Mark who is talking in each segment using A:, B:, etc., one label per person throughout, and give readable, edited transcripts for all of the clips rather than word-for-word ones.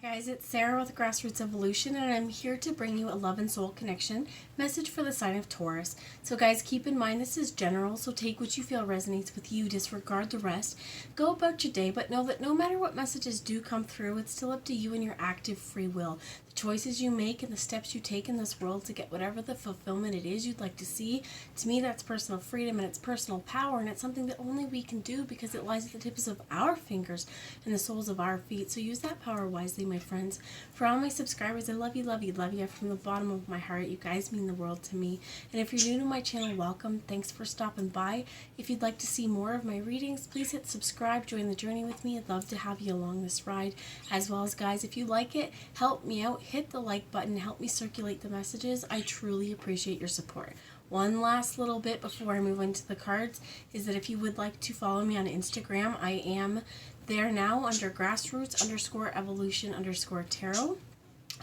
A: Guys, it's Sarah with Grassroots Evolution, and I'm here to bring you a love and soul connection message for the sign of Taurus. So guys, keep in mind this is general, so take what you feel resonates with you, disregard the rest. Go about your day, but know that no matter what messages do come through, it's still up to you and your active free will. The choices you make and the steps you take in this world to get whatever the fulfillment it is you'd like to see. To me, that's personal freedom and it's personal power, and it's something that only we can do because it lies at the tips of our fingers and the soles of our feet. So use that power wisely, my friends. For all my subscribers, I love you, love you, love you from the bottom of my heart. You guys mean the world to me. And if you're new to my channel, welcome. Thanks for stopping by. If you'd like to see more of my readings, please hit subscribe. Join the journey with me. I'd love to have you along this ride. As well as, guys, if you like it, help me out. Hit the like button. Help me circulate the messages. I truly appreciate your support. One last little bit before I move into the cards is that if you would like to follow me on Instagram, I am there now under Grassroots_Evolution_Tarot.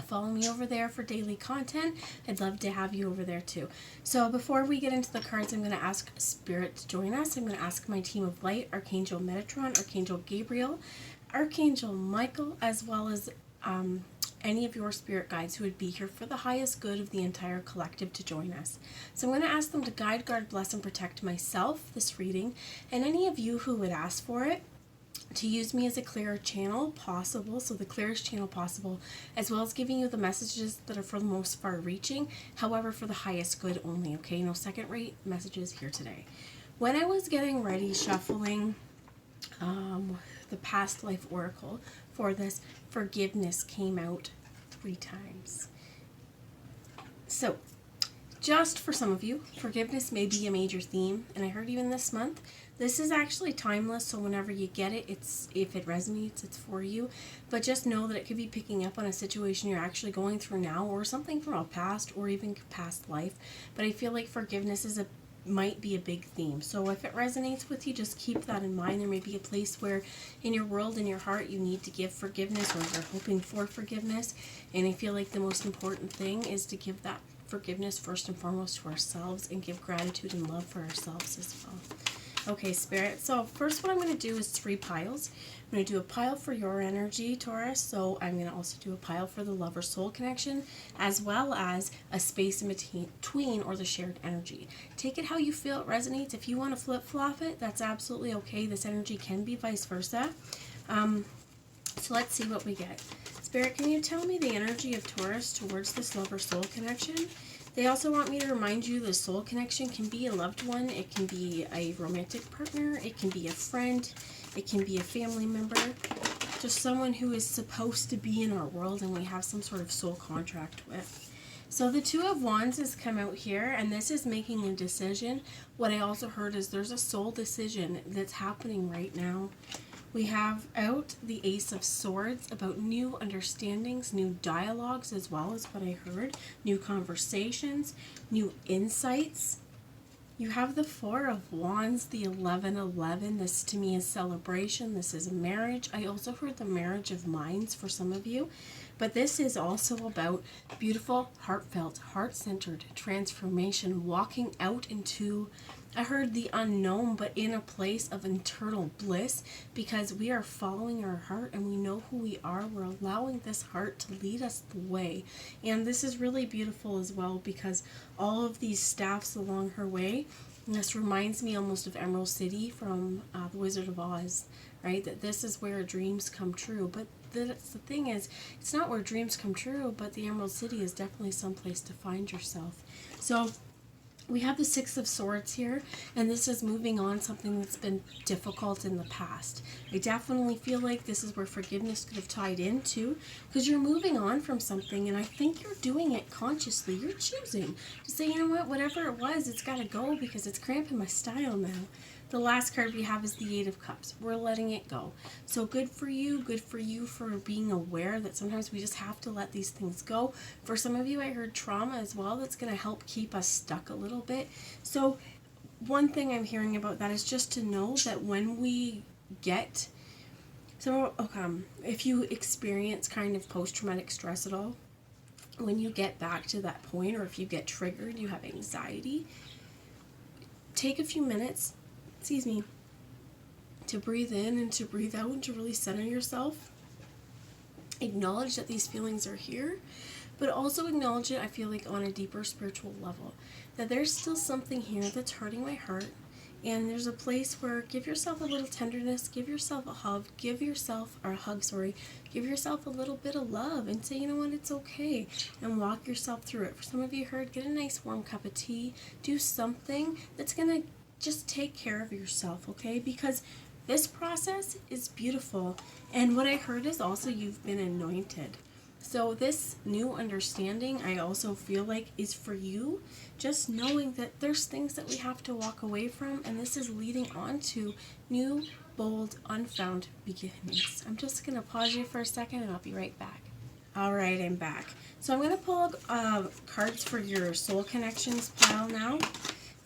A: Follow me over there for daily content. I'd love to have you over there too. So before we get into the cards, I'm going to ask Spirit to join us. I'm going to ask my team of light, Archangel Metatron, Archangel Gabriel, Archangel Michael, as well as any of your spirit guides who would be here for the highest good of the entire collective to join us. So I'm going to ask them to guide, guard, bless, and protect myself, this reading, and any of you who would ask for it, to use me as a clearer channel possible, so the clearest channel possible, as well as giving you the messages that are for the most far-reaching, however, for the highest good only, okay? No second-rate messages here today. When I was getting ready, shuffling the past life oracle for this, forgiveness came out 3 times. So, just for some of you, forgiveness may be a major theme, and I heard even this month. This is actually timeless, so whenever you get it, if it resonates, it's for you. But just know that it could be picking up on a situation you're actually going through now, or something from a past or even past life. But I feel like forgiveness might be a big theme. So if it resonates with you, just keep that in mind. There may be a place where in your world, in your heart, you need to give forgiveness, or you're hoping for forgiveness. And I feel like the most important thing is to give that forgiveness first and foremost to ourselves, and give gratitude and love for ourselves as well. Okay, Spirit. So first what I'm going to do is 3 piles. I'm going to do a pile for your energy, Taurus. So I'm going to also do a pile for the lover-soul connection, as well as a space in between, or the shared energy. Take it how you feel it resonates. If you want to flip-flop it, that's absolutely okay. This energy can be vice versa. So let's see what we get. Spirit, can you tell me the energy of Taurus towards this lover-soul connection? They also want me to remind you the soul connection can be a loved one, it can be a romantic partner, it can be a friend, it can be a family member, just someone who is supposed to be in our world and we have some sort of soul contract with. So the 2 of Wands has come out here, and this is making a decision. What I also heard is there's a soul decision that's happening right now. We have out the Ace of Swords about new understandings, new dialogues, as well as what I heard, new conversations, new insights. You have the 4 of Wands, the 1111. This to me is celebration. This is marriage. I also heard the marriage of minds for some of you. But this is also about beautiful, heartfelt, heart-centered transformation, walking out into, I heard the unknown, but in a place of internal bliss, because we are following our heart and we know who we are. We're allowing this heart to lead us the way. And this is really beautiful as well, because all of these staffs along her way, and this reminds me almost of Emerald City from The Wizard of Oz, right? That this is where dreams come true. But the thing is, it's not where dreams come true, but the Emerald City is definitely someplace to find yourself. So we have the 6 of Swords here, and this is moving on something that's been difficult in the past. I definitely feel like this is where forgiveness could have tied into, because you're moving on from something, and I think you're doing it consciously. You're choosing to say, you know what, whatever it was, it's got to go because it's cramping my style now. The last card we have is the 8 of Cups. We're letting it go. So good for you for being aware that sometimes we just have to let these things go. For some of you, I heard trauma as well. That's going to help keep us stuck a little bit. So one thing I'm hearing about that is just to know that when we get, if you experience kind of post-traumatic stress at all, when you get back to that point, or if you get triggered, you have anxiety, take a few minutes, to breathe in and to breathe out and to really center yourself acknowledge that these feelings are here, but also acknowledge it, I feel like, on a deeper spiritual level. That there's still something here that's hurting my heart. And there's a place where give yourself a little tenderness, give yourself a hug, give yourself a little bit of love and say, you know what, it's okay, and walk yourself through it. For some of you heard, get a nice warm cup of tea, do something that's going to just take care of yourself, okay? Because this process is beautiful. And what I heard is also you've been anointed. So this new understanding, I also feel like, is for you, just knowing that there's things that we have to walk away from, and this is leading on to new, bold, unfound beginnings. I'm just going to pause you for a second, and I'll be right back. All right, I'm back. So I'm going to pull cards for your soul connections pile now.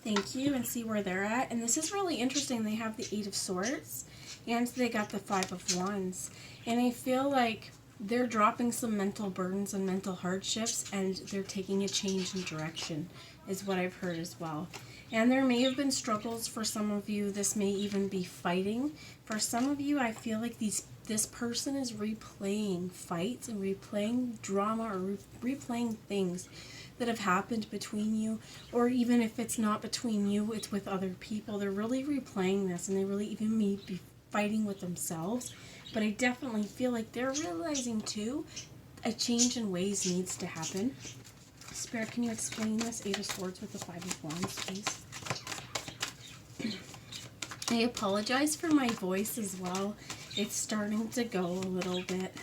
A: Thank you, and see where they're at. And this is really interesting. They have the 8 of Swords, and they got the 5 of Wands. And I feel like they're dropping some mental burdens and mental hardships, and they're taking a change in direction, is what I've heard as well. And there may have been struggles for some of you. This may even be fighting. For some of you, I feel like this person is replaying fights and replaying drama, or replaying things that have happened between you, or even if it's not between you, it's with other people. They're really replaying this, and they really even may be fighting with themselves. But I definitely feel like they're realizing too, a change in ways needs to happen. Spirit, can you explain this 8 of Swords with the 5 of Wands, please? I apologize for my voice as well. It's starting to go a little bit.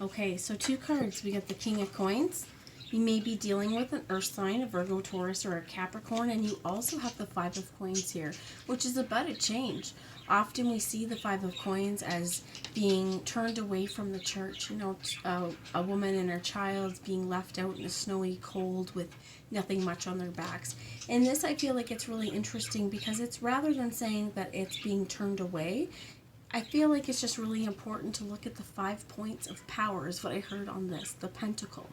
A: Okay, so 2 cards. We got the King of Coins. You may be dealing with an earth sign, a Virgo, Taurus, or a Capricorn, and you also have the 5 of Coins here, which is about a change. Often we see the 5 of Coins as being turned away from the church, you know, a woman and her child being left out in the snowy cold with nothing much on their backs. And this, I feel like it's really interesting because it's, rather than saying that it's being turned away, I feel like it's just really important to look at the 5 points of power, is what I heard on this, the Pentacle.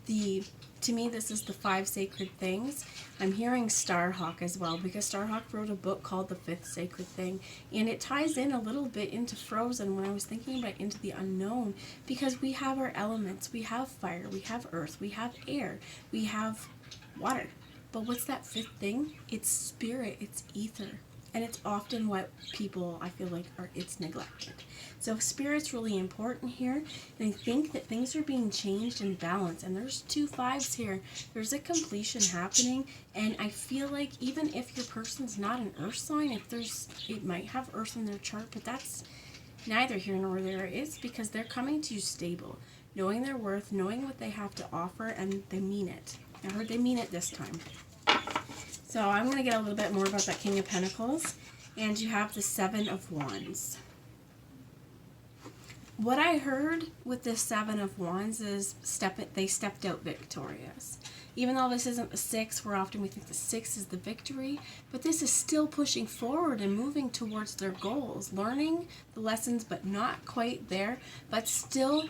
A: To me, this is the 5 sacred things. I'm hearing Starhawk as well, because Starhawk wrote a book called The 5th Sacred Thing, and it ties in a little bit into Frozen when I was thinking about Into the Unknown, because we have our elements. We have fire, we have earth, we have air, we have water. But what's that 5th thing? It's spirit, it's ether. And it's often what people, I feel like, it's neglected. So spirit's really important here. And I think that things are being changed and balanced. And there's 2 5s here. There's a completion happening. And I feel like even if your person's not an earth sign, it might have earth in their chart, but that's neither here nor there. It's because they're coming to you stable, knowing their worth, knowing what they have to offer, and they mean it. I heard they mean it this time. So I'm going to get a little bit more about that King of Pentacles. And you have the 7 of Wands. What I heard with this 7 of Wands is they stepped out victorious. Even though this isn't the 6, where often we think the 6 is the victory, but this is still pushing forward and moving towards their goals, learning the lessons but not quite there, but still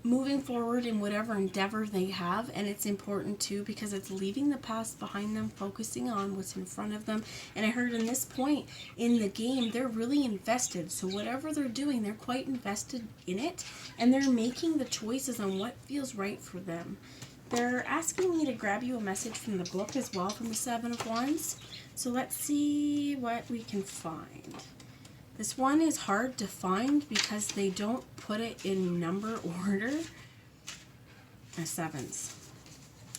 A: moving forward in whatever endeavor they have. And it's important too, because it's leaving the past behind them, focusing on what's in front of them. And I heard in this point in the game, they're really invested. So whatever they're doing, they're quite invested in it, and they're making the choices on what feels right for them. They're asking me to grab you a message from the book as well, from the 7 of Wands. So let's see what we can find. This one is hard to find because they don't put it in number order. 7s.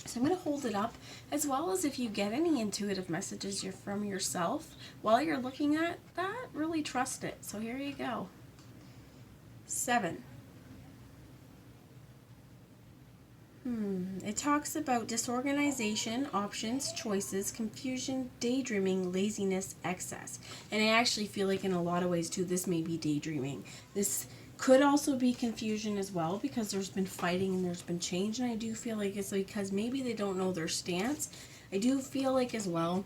A: So I'm going to hold it up, as well as if you get any intuitive messages from yourself while you're looking at that, really trust it. So here you go. 7. It talks about disorganization, options, choices, confusion, daydreaming, laziness, excess. And I actually feel like in a lot of ways too, this may be daydreaming. This could also be confusion as well, because there's been fighting and there's been change. And I do feel like it's because maybe they don't know their stance. I do feel like as well,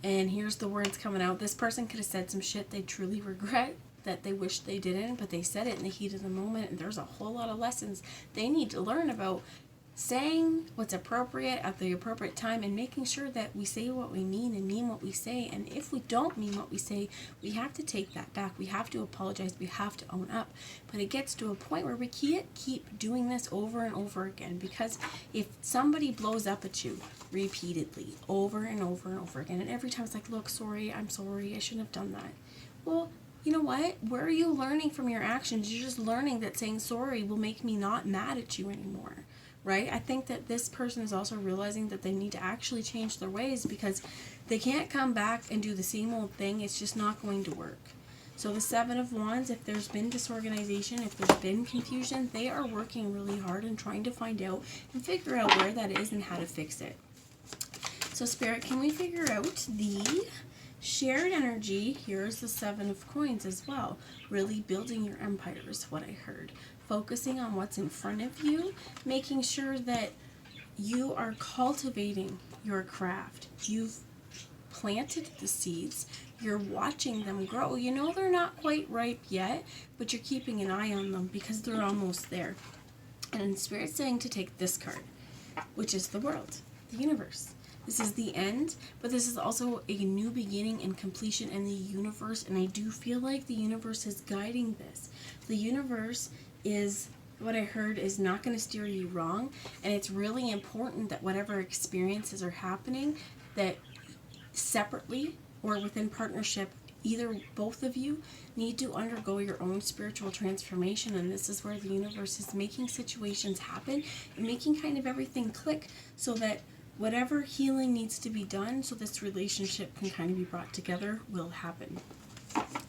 A: and here's the words coming out, this person could have said some shit they truly regret, that they wish they didn't, but they said it in the heat of the moment. And there's a whole lot of lessons they need to learn about saying what's appropriate at the appropriate time, and making sure that we say what we mean and mean what we say. And if we don't mean what we say, we have to take that back. We have to apologize. We have to own up. But it gets to a point where we can't keep doing this over and over again, because if somebody blows up at you repeatedly over and over and over again, and every time it's like, look, sorry, I'm sorry, I shouldn't have done that. Well, you know what? Where are you learning from your actions? You're just learning that saying sorry will make me not mad at you anymore. Right? I think that this person is also realizing that they need to actually change their ways, because they can't come back and do the same old thing. It's just not going to work. So the Seven of Wands, if there's been disorganization, if there's been confusion, they are working really hard and trying to find out and figure out where that is and how to fix it. So Spirit, can we figure out the shared energy? Here's the Seven of Coins as well. Really building your empire is what I heard. Focusing on what's in front of you, making sure that you are cultivating your craft. You've planted the seeds. You're watching them grow. You know they're not quite ripe yet, but you're keeping an eye on them because they're almost there. And Spirit's saying to take this card, which is the world, the universe. This is the end, but this is also a new beginning and completion in the universe, and I do feel like the universe is guiding this. The universe is, what I heard, is not going to steer you wrong, and it's really important that whatever experiences are happening, that separately or within partnership, either both of you need to undergo your own spiritual transformation, and this is where the universe is making situations happen and making kind of everything click so that whatever healing needs to be done so this relationship can kind of be brought together will happen.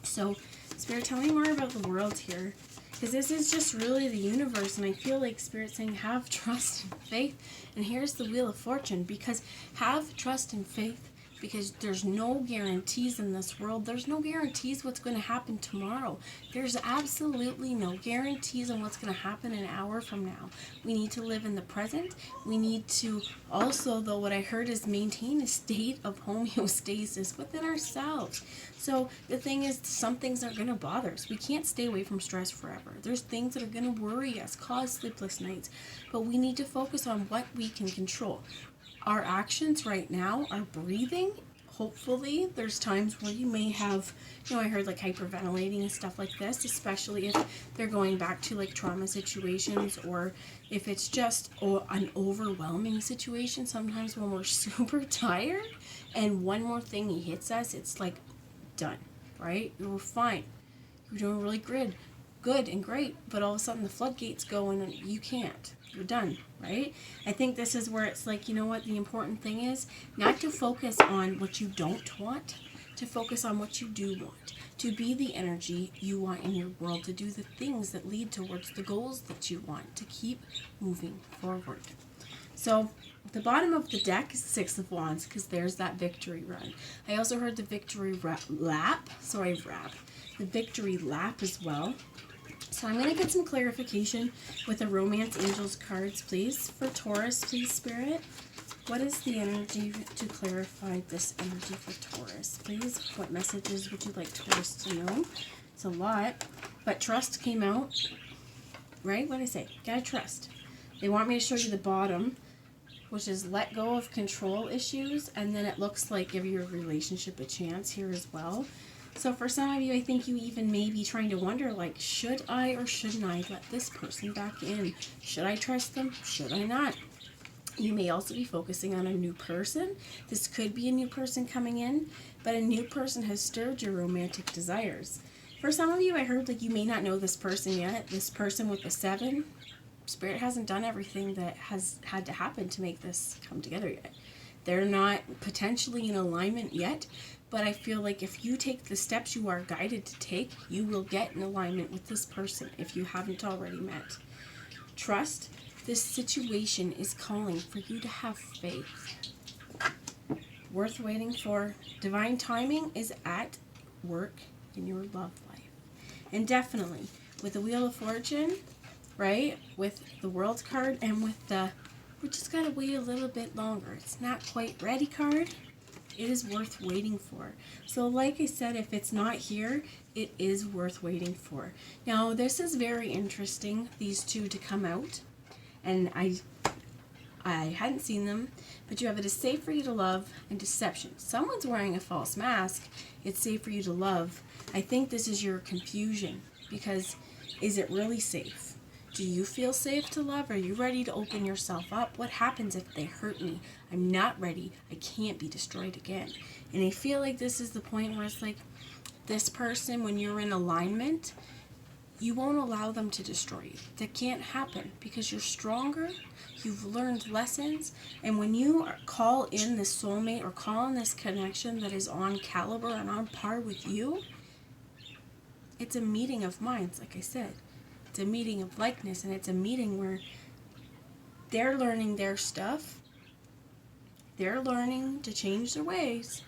A: So, Spirit, tell me more about the world here, because this is just really the universe, and I feel like Spirit saying have trust and faith. And here's the Wheel of Fortune, because have trust and faith, because there's no guarantees in this world. There's no guarantees what's going to happen tomorrow. There's absolutely no guarantees on what's going to happen an hour from now. We need to live in the present. We need to also, though, what I heard is maintain a state of homeostasis within ourselves. So the thing is, some things are going to bother us. We can't stay away from stress forever. There's things that are going to worry us, cause sleepless nights, but we need to focus on what we can control. Our actions right now are breathing. Hopefully, there's times where you may have, I heard like hyperventilating and stuff like this, especially if they're going back to like trauma situations, or if it's just an overwhelming situation. Sometimes when we're super tired and one more thing hits us, it's like done, right? We're fine. You're doing really good and great, but all of a sudden the floodgates go and you can't. You're done, right? I think this is where it's like, you know what, the important thing is not to focus on what you don't want, to focus on what you do want, to be the energy you want in your world, to do the things that lead towards the goals that you want, to keep moving forward. So the bottom of the deck is the Six of Wands, because there's that victory run. I also heard the victory lap, the victory lap as well. So I'm going to get some clarification with the Romance Angels cards, please. For Taurus, please, Spirit. What is the energy to clarify this energy for Taurus, please? What messages would you like Taurus to know? It's a lot, but trust came out, right? What did I say? Gotta trust. They want me to show you the bottom, which is let go of control issues, and then it looks like give your relationship a chance here as well. So for some of you, I think you even may be trying to wonder, like, should I or shouldn't I let this person back in? Should I trust them? Should I not? You may also be focusing on a new person. This could be a new person coming in, but a new person has stirred your romantic desires. For some of you, I heard like you may not know this person yet. This person with the 7, Spirit hasn't done everything that has had to happen to make this come together yet. They're not potentially in alignment yet, but I feel like if you take the steps you are guided to take, you will get in alignment with this person if you haven't already met. Trust. This situation is calling for you to have faith. Worth waiting for. Divine timing is at work in your love life. And definitely, with the Wheel of Fortune, right, with the World card and with the, we just got to wait a little bit longer. It's not quite ready card. It is worth waiting for. So like I said, if it's not here, it is worth waiting for. Now, this is very interesting, these two to come out. And I hadn't seen them, but you have it is safe for you to love and deception. Someone's wearing a false mask. It's safe for you to love. I think this is your confusion, because is it really safe? Do you feel safe to love? Are you ready to open yourself up? What happens if they hurt me? I'm not ready. I can't be destroyed again. And I feel like this is the point where it's like, this person, when you're in alignment, you won't allow them to destroy you. That can't happen because you're stronger. You've learned lessons. And when you call in this soulmate or call in this connection that is on caliber and on par with you, it's a meeting of minds, like I said. It's a meeting of likeness, and it's a meeting where they're learning their stuff. They're learning to change their ways.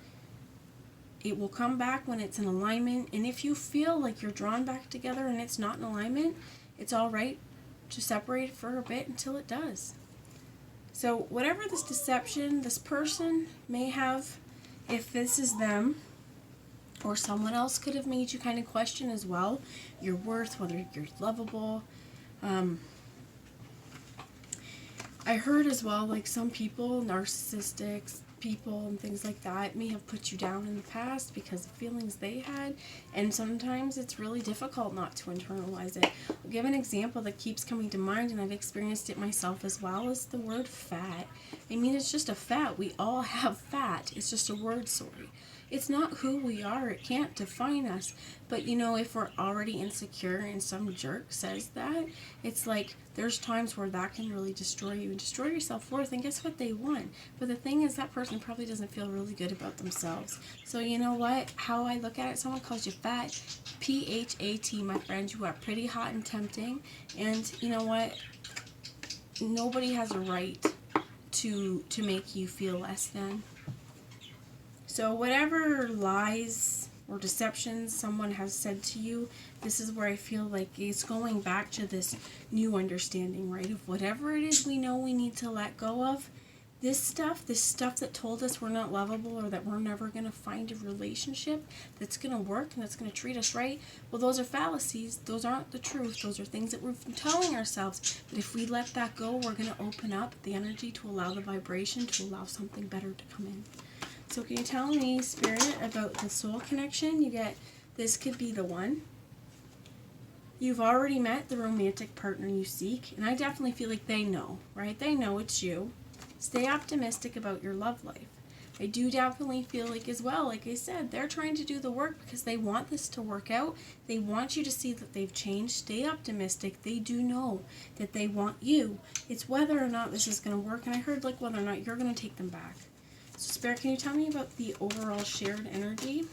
A: It will come back when it's in alignment. And if you feel like you're drawn back together and it's not in alignment, it's all right to separate for a bit until it does. So whatever this deception, this person may have, if this is them, or someone else could have made you kind of question as well your worth, whether you're lovable. I heard as well, like some people, narcissistic people and things like that, may have put you down in the past because of feelings they had, and sometimes it's really difficult not to internalize it. I'll give an example that keeps coming to mind, and I've experienced it myself as well, is the word fat. I mean, it's just a fat. We all have fat. It's just a word, sorry. It's not who we are. It can't define us. But, you know, if we're already insecure and some jerk says that, it's like there's times where that can really destroy you and destroy your self-worth. And guess what? They won. But the thing is, that person probably doesn't feel really good about themselves. So you know what? How I look at it, someone calls you fat, P-H-A-T, my friend. You are pretty hot and tempting. And you know what? Nobody has a right to make you feel less than. So whatever lies or deceptions someone has said to you, this is where I feel like it's going back to this new understanding, right? Of whatever it is we know we need to let go of. This stuff that told us we're not lovable or that we're never going to find a relationship that's going to work and that's going to treat us right, well, those are fallacies. Those aren't the truth. Those are things that we're telling ourselves. But if we let that go, we're going to open up the energy to allow the vibration, to allow something better to come in. So can you tell me, Spirit, about the soul connection? You get, this could be the one. You've already met the romantic partner you seek, and I definitely feel like they know, right? They know it's you. Stay optimistic about your love life. I do definitely feel like as well, like I said, they're trying to do the work because they want this to work out. They want you to see that they've changed. Stay optimistic. They do know that they want you. It's whether or not this is going to work, and I heard like whether or not you're going to take them back. So Spirit, can you tell me about the overall shared energy?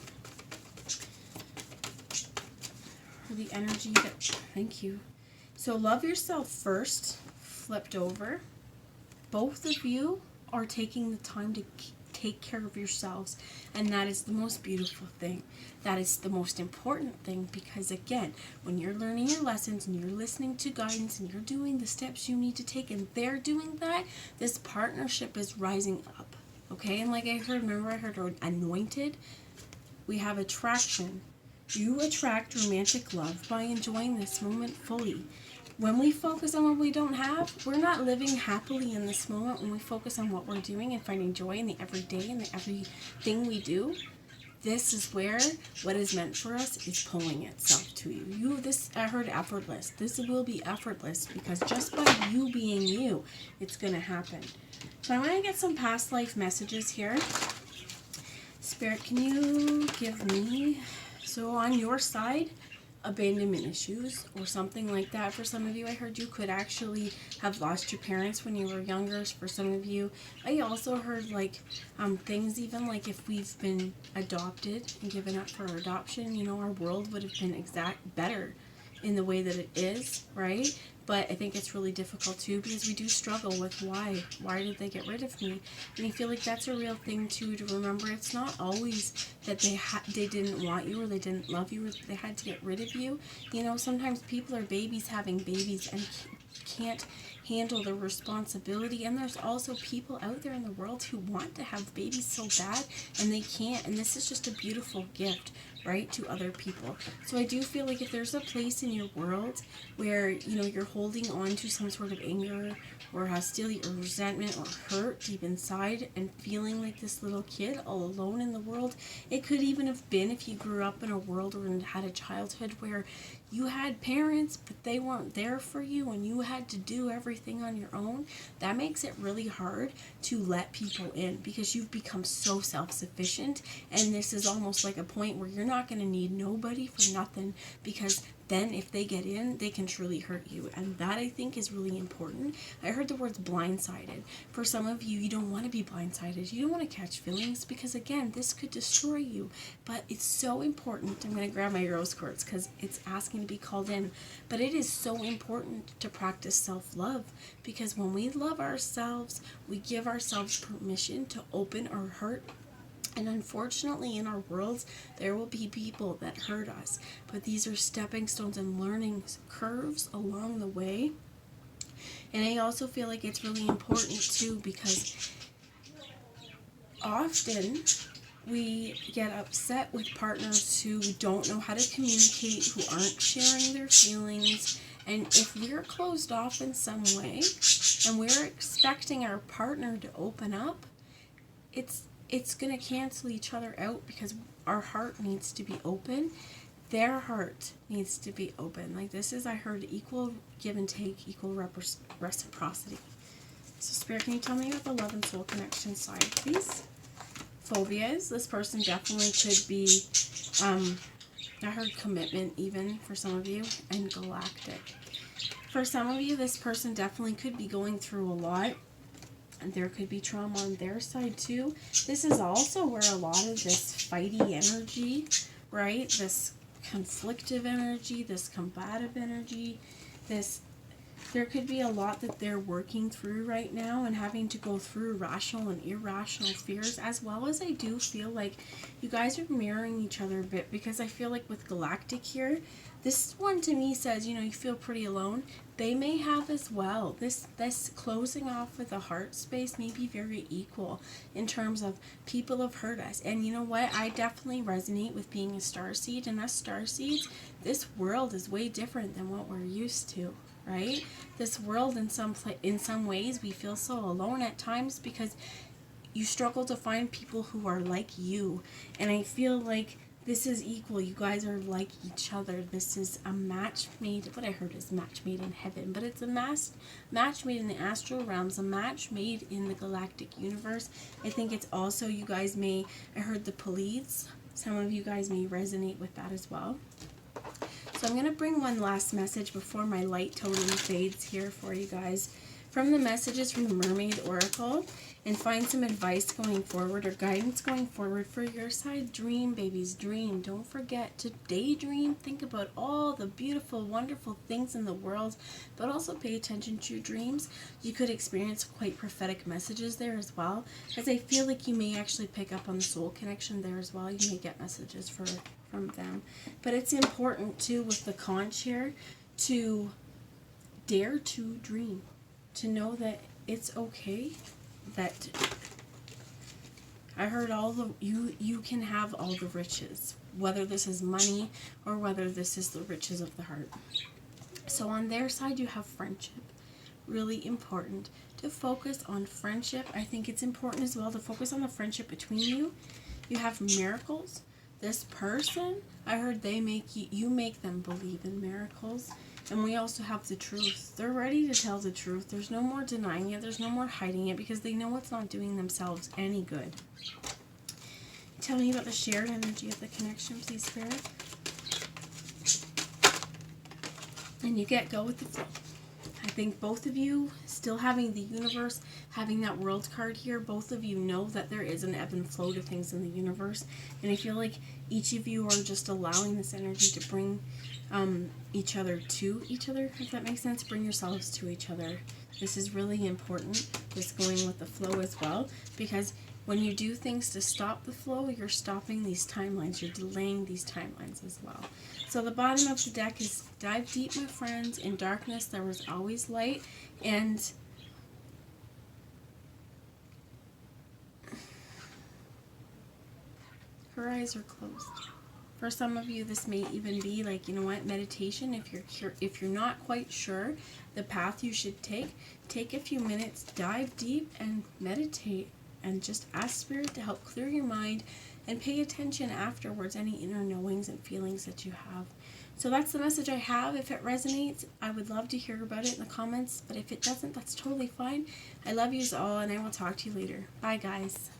A: Or the energy that, thank you. So love yourself first, flipped over. Both of you are taking the time to take care of yourselves, and that is the most beautiful thing. That is the most important thing, because again, when you're learning your lessons and you're listening to guidance and you're doing the steps you need to take and they're doing that, this partnership is rising up. Okay, and like I heard, remember I heard anointed? We have attraction. You attract romantic love by enjoying this moment fully. When we focus on what we don't have, we're not living happily in this moment. When we focus on what we're doing and finding joy in the everyday and the everything we do, this is where what is meant for us is pulling itself to you. I heard effortless. This will be effortless because just by you being you, it's going to happen. So I'm going to get some past life messages here. Spirit, can you give me, so on your side, abandonment issues or something like that. For some of you, I heard you could actually have lost your parents when you were younger. For some of you, I also heard like things even like if we've been adopted and given up for adoption, you know, our world would have been better in the way that it is, right? But I think it's really difficult too because we do struggle with why did they get rid of me? And I feel like that's a real thing too to remember. It's not always that they didn't want you or they didn't love you or they had to get rid of you. You know, sometimes people are babies having babies and can't handle the responsibility. And there's also people out there in the world who want to have babies so bad and they can't. And this is just a beautiful gift, right, to other people. So I do feel like if there's a place in your world where, you know, you're holding on to some sort of anger or hostility or resentment or hurt deep inside and feeling like this little kid all alone in the world, it could even have been if you grew up in a world or had a childhood where you had parents but they weren't there for you and you had to do everything on your own. That makes it really hard to let people in because you've become so self-sufficient, and this is almost like a point where you're not going to need nobody for nothing, because then if they get in, they can truly hurt you. And that, I think, is really important. I heard the words blindsided. For some of you, you don't want to be blindsided. You don't want to catch feelings because, again, this could destroy you. But it's so important. I'm going to grab my rose quartz because it's asking to be called in. But it is so important to practice self-love, because when we love ourselves, we give ourselves permission to open our heart. And unfortunately, in our worlds, there will be people that hurt us. But these are stepping stones and learning curves along the way. And I also feel like it's really important, too, because often we get upset with partners who don't know how to communicate, who aren't sharing their feelings. And if we're closed off in some way and we're expecting our partner to open up, it's going to cancel each other out, because our heart needs to be open. Their heart needs to be open. Like this is, I heard, equal give and take, equal reciprocity. So Spirit, can you tell me about the love and soul connection side, please? Phobias. This person definitely could be, I heard commitment even for some of you, and galactic. For some of you, this person definitely could be going through a lot. And there could be trauma on their side too. This is also where a lot of this fighty energy, right? This conflictive energy, this combative energy, there could be a lot that they're working through right now and having to go through rational and irrational fears, as well as I do feel like you guys are mirroring each other a bit, because I feel like with Galactic here, this one to me says, you know, you feel pretty alone. They may have as well. This closing off with the heart space may be very equal in terms of people have hurt us. And you know what? I definitely resonate with being a starseed. And us starseeds, this world is way different than what we're used to, right? This world, in some ways, we feel so alone at times because you struggle to find people who are like you. And I feel like this is equal. You guys are like each other. This is a match made, what I heard is match made in heaven, but it's a match made in the astral realms, a match made in the galactic universe. I think it's also, you guys may, I heard the Pleiades. Some of you guys may resonate with that as well. So I'm going to bring one last message before my light totally fades here for you guys, from the messages from the Mermaid Oracle, and find some advice going forward or guidance going forward for your side. Dream, babies, dream. Don't forget to daydream. Think about all the beautiful, wonderful things in the world, but also pay attention to your dreams. You could experience quite prophetic messages there as well, as I feel like you may actually pick up on the soul connection there as well. You may get messages from them. But it's important too with the conch here to dare to dream, to know that it's okay, that I heard all the, you can have all the riches, whether this is money or whether this is the riches of the heart. So on their side, you have friendship. Really important to focus on friendship. I think it's important as well to focus on the friendship between you. You have miracles. This person, I heard they make you make them believe in miracles. And we also have the truth. They're ready to tell the truth. There's no more denying it. There's no more hiding it, because they know it's not doing themselves any good. Tell me about the shared energy of the connection, please, Spirit. And you go with the flow. I think both of you, still having the universe, having that world card here, both of you know that there is an ebb and flow to things in the universe. And I feel like each of you are just allowing this energy to bring each other to each other, if that makes sense. Bring yourselves to each other. This is really important, this going with the flow as well, because when you do things to stop the flow, you're stopping these timelines. You're delaying these timelines as well. So the bottom of the deck is dive deep, my friends. In darkness, there was always light. And her eyes are closed. For some of you, this may even be like, you know what, meditation. If you're not quite sure the path you should take a few minutes, dive deep and meditate, and just ask Spirit to help clear your mind and pay attention afterwards, any inner knowings and feelings that you have. So that's the message I have. If it resonates, I would love to hear about it in the comments, but if it doesn't, that's totally fine. I love yous all, and I will talk to you later. Bye, guys.